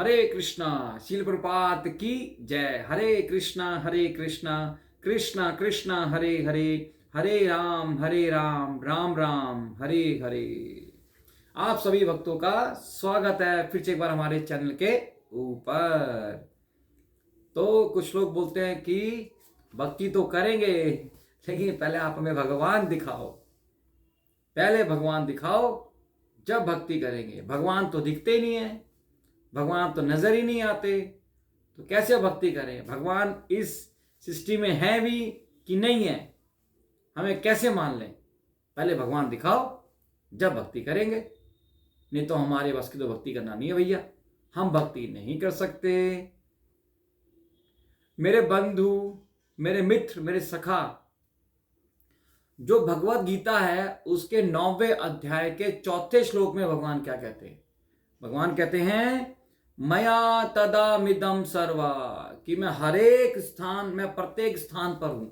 हरे कृष्णा। शील प्रपात की जय। हरे कृष्णा कृष्णा कृष्णा हरे हरे, हरे राम राम राम हरे हरे। आप सभी भक्तों का स्वागत है फिर से एक बार हमारे चैनल के ऊपर। तो कुछ लोग बोलते हैं कि भक्ति तो करेंगे, लेकिन पहले आप हमें भगवान दिखाओ। पहले भगवान दिखाओ, जब भक्ति करेंगे। भगवान तो दिखते ही नहीं है, भगवान तो नजर ही नहीं आते, तो कैसे भक्ति करें? भगवान इस सृष्टि में है भी कि नहीं है, हमें कैसे मान लें? पहले भगवान दिखाओ, जब भक्ति करेंगे। नहीं तो हमारे बस की तो भक्ति करना नहीं है भैया, हम भक्ति नहीं कर सकते। मेरे बंधु, मेरे मित्र, मेरे सखा, जो भगवत गीता है उसके 9वें अध्याय के 4थे श्लोक में भगवान क्या कहते हैं? भगवान कहते हैं मया तदा मिदम सर्वा, कि मैं हरेक स्थान में प्रत्येक स्थान पर हूं,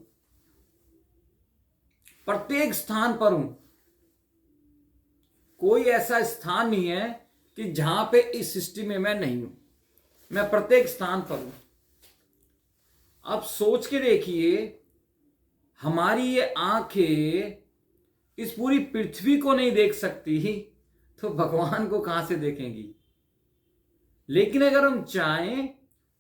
प्रत्येक स्थान पर हूं। कोई ऐसा स्थान नहीं है कि जहां पे इस सृष्टि में मैं नहीं हूं, मैं प्रत्येक स्थान पर हूं। अब सोच के देखिए, हमारी ये आंखें इस पूरी पृथ्वी को नहीं देख सकती, तो भगवान को कहां से देखेंगी? लेकिन अगर हम चाहें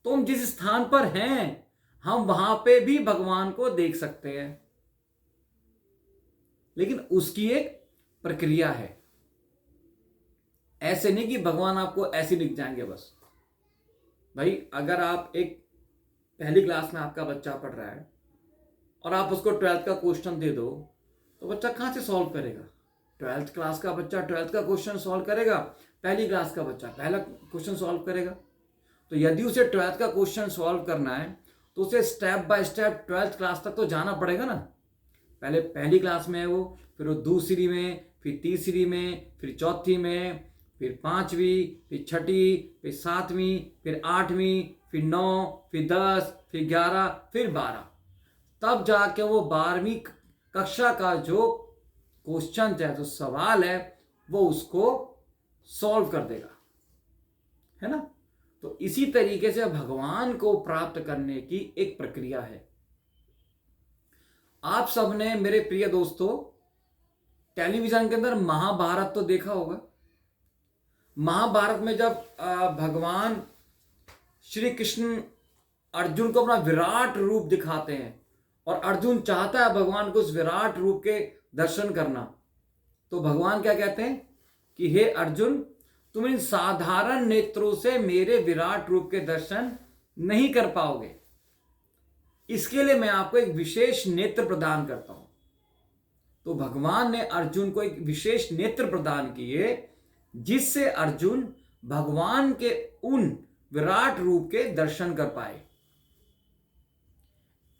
तो हम जिस स्थान पर हैं हम वहां पे भी भगवान को देख सकते हैं, लेकिन उसकी एक प्रक्रिया है। ऐसे नहीं कि भगवान आपको ऐसे दिख जाएंगे बस। भाई, अगर आप एक पहली क्लास में आपका बच्चा पढ़ रहा है और आप उसको 12th का क्वेश्चन दे दो, तो बच्चा कहां से सॉल्व करेगा? 12th क्लास का बच्चा 12th का क्वेश्चन सॉल्व करेगा, पहली क्लास का बच्चा पहला क्वेश्चन सॉल्व करेगा। तो यदि उसे 12th का क्वेश्चन सॉल्व करना है तो उसे step by step 12th class तक तो जाना पड़ेगा ना। पहले पहली क्लास में है वो, फिर वो दूसरी में, फिर तीसरी में, फिर चौथी में, फिर 5वीं, फिर 6ठी, फिर 7वीं, फिर 8वीं, फिर 9, फिर 10, फिर 11, फिर 12। तब जाके वो 12वीं कक्षा का जो क्वेश्चन है, जो सवाल है, वो उसको सॉल्व कर देगा, है ना। तो इसी तरीके से भगवान को प्राप्त करने की एक प्रक्रिया है। आप सबने मेरे प्रिय दोस्तों टेलीविजन के अंदर महाभारत तो देखा होगा। महाभारत में जब भगवान श्री कृष्ण अर्जुन को अपना विराट रूप दिखाते हैं और अर्जुन चाहता है भगवान को उस विराट रूप के दर्शन करना, तो भगवान क्या कहते हैं कि हे अर्जुन, तुम इन साधारण नेत्रों से मेरे विराट रूप के दर्शन नहीं कर पाओगे, इसके लिए मैं आपको एक विशेष नेत्र प्रदान करता हूं। तो भगवान ने अर्जुन को एक विशेष नेत्र प्रदान किए, जिससे अर्जुन भगवान के उन विराट रूप के दर्शन कर पाए।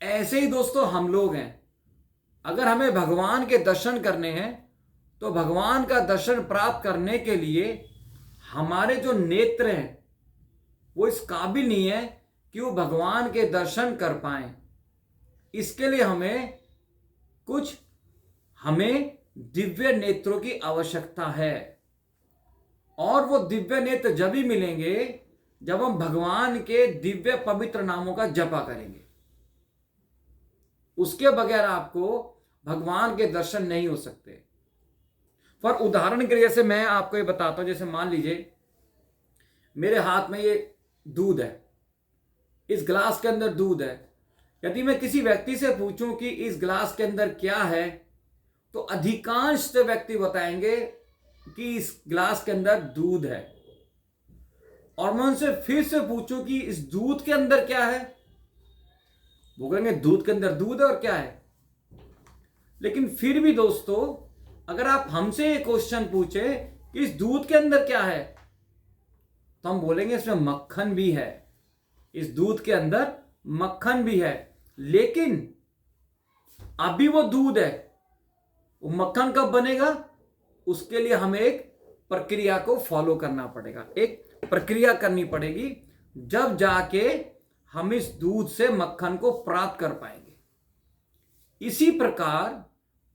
ऐसे ही दोस्तों हम लोग हैं, अगर हमें भगवान के दर्शन करने हैं तो भगवान का दर्शन प्राप्त करने के लिए हमारे जो नेत्र हैं वो इस काबिल नहीं है कि वो भगवान के दर्शन कर पाए। इसके लिए हमें दिव्य नेत्रों की आवश्यकता है, और वो दिव्य नेत्र जब ही मिलेंगे जब हम भगवान के दिव्य पवित्र नामों का जपा करेंगे। उसके बगैर आपको भगवान के दर्शन नहीं हो सकते। पर उदाहरण के लिए जैसे मैं आपको ये बताता हूं, जैसे मान लीजिए मेरे हाथ में ये दूध है, इस ग्लास के अंदर दूध है। यदि मैं किसी व्यक्ति से पूछूं कि इस ग्लास के अंदर क्या है, तो अधिकांश व्यक्ति बताएंगे कि इस ग्लास के अंदर दूध है। और मैं उनसे फिर से पूछूं कि इस दूध के अंदर क्या है, वो कहेंगे दूध के अंदर दूध है और क्या है। लेकिन फिर भी दोस्तों, अगर आप हमसे ये क्वेश्चन पूछे कि इस दूध के अंदर क्या है, तो हम बोलेंगे इसमें मक्खन भी है, इस दूध के अंदर मक्खन भी है। लेकिन अभी वो दूध है, वो मक्खन कब बनेगा? उसके लिए हमें एक प्रक्रिया को फॉलो करना पड़ेगा, एक प्रक्रिया करनी पड़ेगी, जब जाके हम इस दूध से मक्खन को प्राप्त कर पाएंगे। इसी प्रकार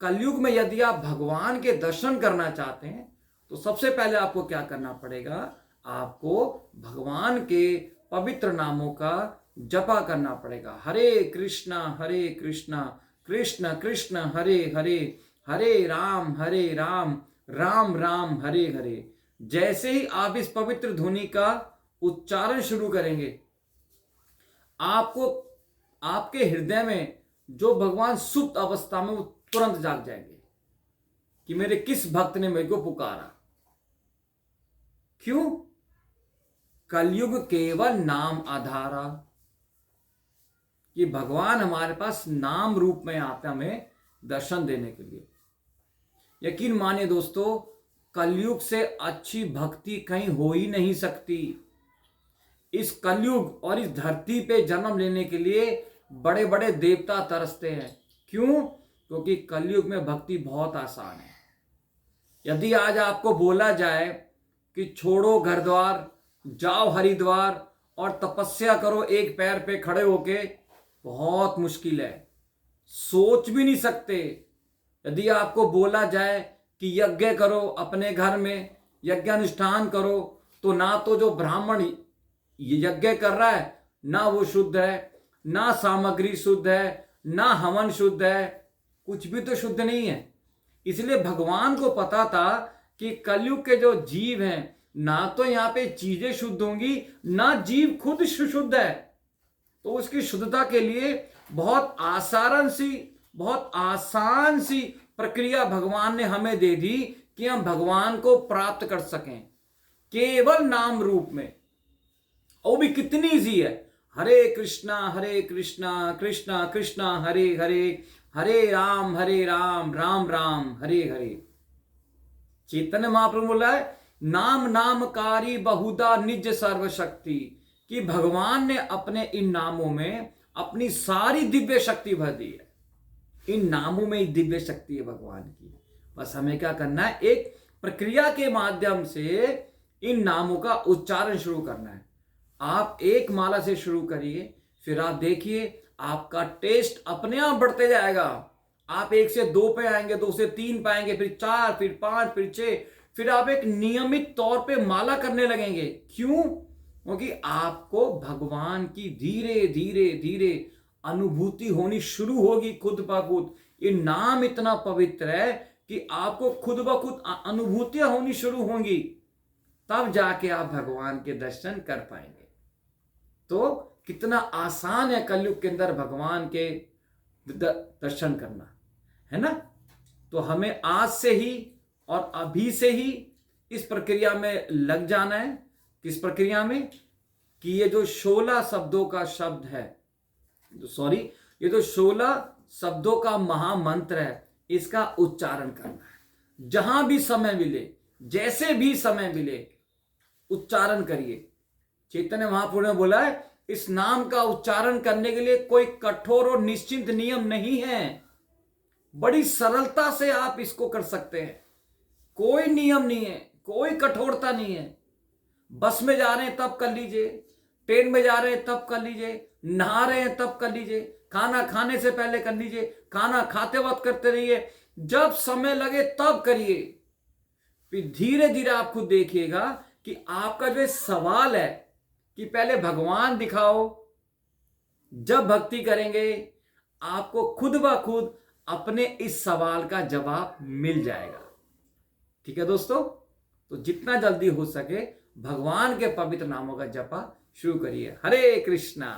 कलयुग में यदि आप भगवान के दर्शन करना चाहते हैं तो सबसे पहले आपको क्या करना पड़ेगा? आपको भगवान के पवित्र नामों का जपा करना पड़ेगा। हरे कृष्णा कृष्ण कृष्ण हरे हरे, हरे राम राम राम हरे हरे। जैसे ही आप इस पवित्र ध्वनि का उच्चारण शुरू करेंगे, आपको आपके हृदय में जो भगवान सुप्त अवस्था में, वो तुरंत जाग जाएंगे कि मेरे किस भक्त ने मेरे को पुकारा। क्यों? कलयुग केवल नाम आधारा, कि भगवान हमारे पास नाम रूप में आते हमें दर्शन देने के लिए। यकीन मानिए दोस्तों, कलयुग से अच्छी भक्ति कहीं हो ही नहीं सकती। इस कलयुग और इस धरती पे जन्म लेने के लिए बड़े बड़े देवता तरसते हैं। क्यों? क्योंकि कलयुग में भक्ति बहुत आसान है। यदि आज आपको बोला जाए कि छोड़ो घर द्वार, जाओ हरिद्वार और तपस्या करो एक पैर पे खड़े होके, बहुत मुश्किल है, सोच भी नहीं सकते। यदि आपको बोला जाए कि यज्ञ करो अपने घर में, यज्ञानुष्ठान करो, तो ना तो जो ब्राह्मण यज्ञ कर रहा है ना वो शुद्ध है, ना सामग्री शुद्ध है, ना हवन शुद्ध है, कुछ भी तो शुद्ध नहीं है। इसलिए भगवान को पता था कि कलयुग के जो जीव हैं, ना तो यहाँ पे चीजें शुद्ध होंगी, ना जीव खुद शुद्ध है। तो उसकी शुद्धता के लिए बहुत आसान सी प्रक्रिया भगवान ने हमें दे दी कि हम भगवान को प्राप्त कर सकें केवल नाम रूप में। वो भी कितनी ईजी है। हरे कृष्णा कृष्णा कृष्णा हरे हरे, हरे राम राम राम हरे हरे। चैतन्य महाप्रभु बोला है, नाम नामकारी बहुधा निज सर्वशक्ति, कि भगवान ने अपने इन नामों में अपनी सारी दिव्य शक्ति भर दी है। इन नामों में ही दिव्य शक्ति है भगवान की। बस हमें क्या करना है, एक प्रक्रिया के माध्यम से इन नामों का उच्चारण शुरू करना है। आप एक माला से शुरू करिए, फिर आप देखिए आपका टेस्ट अपने आप बढ़ते जाएगा। आप 1 से 2 पे आएंगे, 2 से 3 पाएंगे, फिर 4, फिर 5, फिर 6, फिर आप एक नियमित तौर पे माला करने लगेंगे। क्यों? क्योंकि आपको भगवान की धीरे धीरे धीरे अनुभूति होनी शुरू होगी खुद ब खुद। ये नाम इतना पवित्र है कि आपको खुद ब खुद अनुभूतियां होनी शुरू होंगी, तब जाके आप भगवान के दर्शन कर पाएंगे। तो कितना आसान है कलयुग के अंदर भगवान के दर्शन करना, है ना। तो हमें आज से ही और अभी से ही इस प्रक्रिया में लग जाना है। किस प्रक्रिया में? कि ये जो 16 शब्दों का शब्द है, ये जो 16 शब्दों का महामंत्र है, इसका उच्चारण करना है। जहां भी समय मिले, जैसे भी समय मिले, उच्चारण करिए। चैतन्य महाप्रभु ने बोला है, इस नाम का उच्चारण करने के लिए कोई कठोर और निश्चित नियम नहीं है। बड़ी सरलता से आप इसको कर सकते हैं। कोई नियम नहीं है, कोई कठोरता नहीं है। बस में जा रहे हैं तब कर लीजिए, ट्रेन में जा रहे हैं तब कर लीजिए, नहा रहे हैं तब कर लीजिए, खाना खाने से पहले कर लीजिए, खाना खाते वक्त करते रहिए, जब समय लगे तब करिए। फिर धीरे धीरे आप खुद देखिएगा कि आपका जो सवाल है कि पहले भगवान दिखाओ, जब भक्ति करेंगे आपको खुद ब खुद अपने इस सवाल का जवाब मिल जाएगा। ठीक है दोस्तों, तो जितना जल्दी हो सके भगवान के पवित्र नामों का जपा शुरू करिए। हरे कृष्णा।